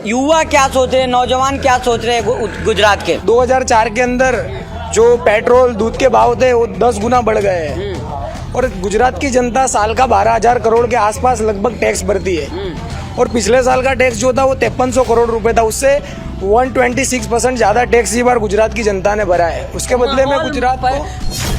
युवा क्या सोच रहे हैं, नौजवान क्या सोच रहे हैं गुजरात के? 2004 के अंदर जो पेट्रोल दूध के भाव थे वो 10 गुना बढ़ गए हैं और गुजरात की जनता साल का 12,000 करोड़ के आसपास लगभग टैक्स भरती है और पिछले साल का टैक्स जो था वो 5300 करोड़ रुपए था। उससे 126% ज्यादा टैक्स इस बार गुजरात की जनता ने भरा है। उसके बदले में गुजरात को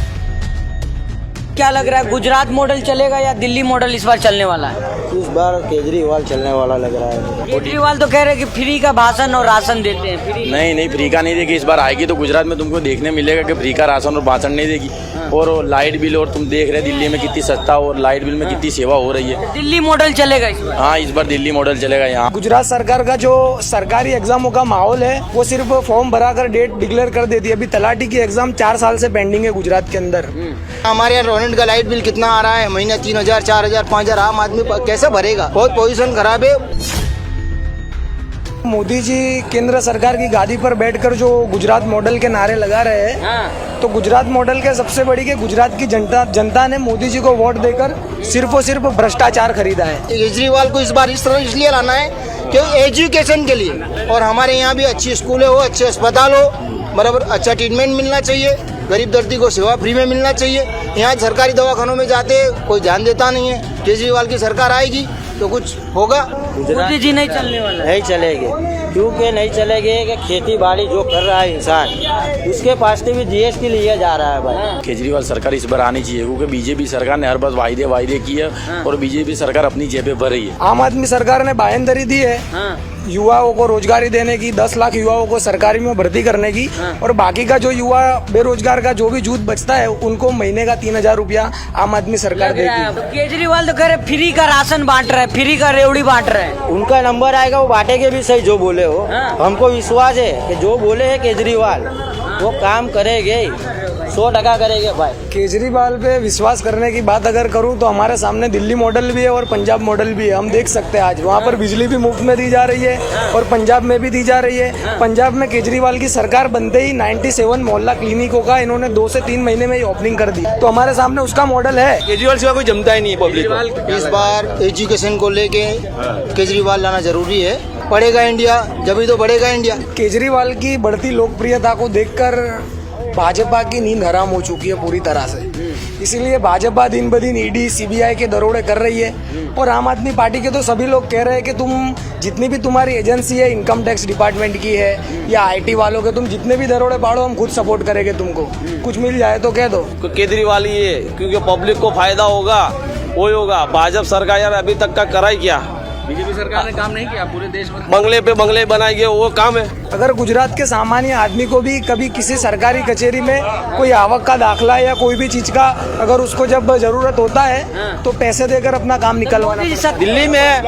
क्या लग रहा है, गुजरात मॉडल चलेगा या दिल्ली मॉडल इस बार चलने वाला है? इस बार केजरीवाल चलने वाला लग रहा है। केजरीवाल तो कह रहे हैं कि फ्री का भाषण और राशन देते हैं। फ्री नहीं, फ्री का नहीं देगी। इस बार आएगी तो गुजरात में तुमको देखने मिलेगा कि फ्री का राशन और भाषण नहीं देगी। और लाइट बिल, और तुम देख रहे दिल्ली में कितनी सस्ता और लाइट बिल में कितनी सेवा हो रही है। दिल्ली मॉडल चलेगा इस बार? हाँ, इस बार दिल्ली मॉडल चलेगा यहाँ। गुजरात सरकार का जो सरकारी एग्जामों का माहौल है वो सिर्फ फॉर्म भराकर डेट डिक्लेयर कर देती है। अभी तलाटी की एग्जाम 4 साल से पेंडिंग है गुजरात के अंदर। हमारे यहाँ यूनिट का लाइट बिल कितना आ रहा है, महीना 3000, 4000, 5000 आम आदमी कैसे भरेगा? बहुत पोजीशन खराब है। मोदी जी केंद्र सरकार की गादी पर बैठकर जो गुजरात मॉडल के नारे लगा रहे हैं, तो गुजरात मॉडल के सबसे बड़ी के गुजरात की जनता ने मोदी जी को वोट देकर सिर्फ और सिर्फ भ्रष्टाचार खरीदा है। केजरीवाल को इस बार इस तरह इसलिए लाना है कि एजुकेशन के लिए, और हमारे यहाँ भी अच्छी स्कूल हो, अच्छे अस्पताल हो, बराबर अच्छा ट्रीटमेंट मिलना चाहिए, गरीब दर्दी को सेवा फ्री में मिलना चाहिए। यहाँ सरकारी दवाखानों में जाते कोई ध्यान देता नहीं है। केजरीवाल की सरकार आएगी तो कुछ होगा। मोदी जी नहीं चलने वाला है। नहीं चलेंगे, क्योंकि नहीं चलेंगे कि खेती बाड़ी जो कर रहा है इंसान, उसके पास से भी जीएसटी लिया जा रहा है भाई। केजरीवाल सरकार इस बार आनी चाहिए क्योंकि बीजेपी सरकार ने हर बार वायदे किए और बीजेपी सरकार अपनी जेबें भर रही है। आम आदमी सरकार ने बायंदरी दी है युवाओं को रोजगारी देने की, 10 लाख युवाओं को सरकारी में भर्ती करने की, और बाकी का जो युवा बेरोजगार का जो भी जूथ बचता है उनको महीने का 3000 रुपया आम आदमी सरकार देगी। केजरीवाल तो कह रहे फ्री का राशन बांट रहा है, फ्री का रेवड़ी बांट रहे हैं। उनका नंबर आएगा, वो बांटेंगे भी सही जो बोले हो। हमको विश्वास है कि जो बोले है केजरीवाल वो काम करेंगे, 100% करेंगे भाई। केजरीवाल पे विश्वास करने की बात अगर करूं तो हमारे सामने दिल्ली मॉडल भी है और पंजाब मॉडल भी है। हम देख सकते हैं आज वहां पर बिजली भी मुफ्त में दी जा रही है और पंजाब में भी दी जा रही है। पंजाब में केजरीवाल की सरकार बनते ही 97 मोहल्ला क्लिनिकों का इन्होंने 2 से 3 महीने में ही ओपनिंग कर दी। तो हमारे सामने उसका मॉडल है। केजरीवाल सिवा कोई जमता ही नहीं है पब्लिक को। इस बार एजुकेशन को लेके केजरीवाल लाना जरूरी है। बढ़ेगा इंडिया, जब तो बढ़ेगा इंडिया। केजरीवाल की बढ़ती लोकप्रियता को देखकर भाजपा की नींद हराम हो चुकी है पूरी तरह से। इसीलिए भाजपा दिन ब दिन ईडी सीबीआई के दरोड़े कर रही है और आम आदमी पार्टी के तो सभी लोग कह रहे हैं कि तुम जितनी भी तुम्हारी एजेंसी है, इनकम टैक्स डिपार्टमेंट की है या आईटी वालों के, तुम जितने भी दरोड़े पाड़ो हम खुद सपोर्ट करेंगे। तुमको कुछ मिल जाए तो कह दो। केजरीवाल ही है, क्योंकि पब्लिक को फायदा होगा, वो होगा। भाजपा सरकार यार अभी तक का करा ही क्या? बीजेपी सरकार ने काम नहीं किया पूरे देश में। बंगले पे बंगले बनाएंगे, वो काम है। अगर गुजरात के सामान्य आदमी को भी कभी किसी सरकारी कचेरी में कोई आवक का दाखला या कोई भी चीज का अगर उसको जब जरूरत होता है तो पैसे देकर अपना काम निकलवाना। दिल्ली में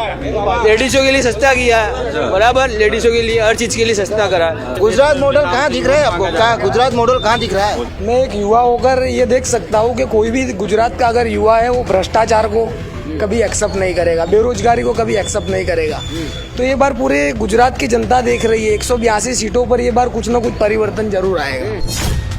लेडीजों के लिए सस्ता किया है, बराबर लेडीजों के लिए हर चीज के लिए सस्ता करा है। गुजरात मॉडल कहाँ दिख रहा है आपको? क्या गुजरात मॉडल कहाँ दिख रहा है? मैं एक युवा होकर ये देख सकता हूँ कि कोई भी गुजरात का अगर युवा है वो भ्रष्टाचार को कभी एक्सेप्ट नहीं करेगा, बेरोजगारी को कभी एक्सेप्ट नहीं करेगा। तो ये बार पूरे गुजरात की जनता देख रही है, 182 सीटों पर ये बार कुछ ना कुछ परिवर्तन जरूर आएगा।